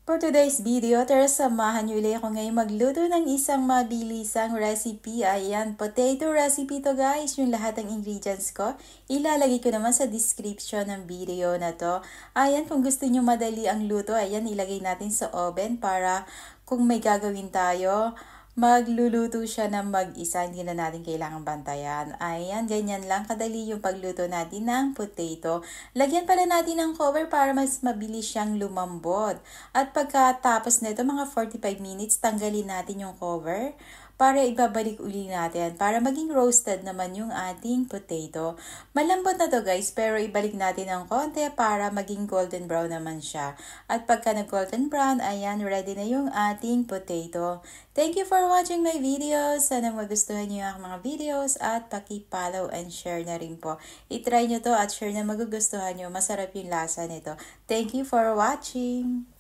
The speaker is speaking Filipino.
For today's video, tara samahan niyo ulit ako ngayon magluto ng isang mabilisang recipe. Ayan, potato recipe to guys. Yung lahat ng ingredients ko, ilalagay ko naman sa description ng video na to. Ayan, kung gusto niyo madali ang luto, ayan, ilagay natin sa oven para kung may gagawin tayo, magluluto siya ng mag-isa, hindi na natin kailangang bantayan. Ayan, ganyan lang kadali yung pagluto natin ng potato. Lagyan pala natin ng cover para mas mabilis siyang lumambot. At pagkatapos nito, mga 45 minutes, tanggalin natin yung cover para ibabalik uli natin para maging roasted naman yung ating potato. Malambot na to guys, pero ibalik natin ng konti para maging golden brown naman siya. At pagka nag-golden brown, ayan, ready na yung ating potato. Thank you for watching my videos. Sana magustuhan niyo ang mga videos at paki-follow and share na rin po. I-try nyo to at share na magugustuhan nyo. Masarap yung lasa nito. Thank you for watching.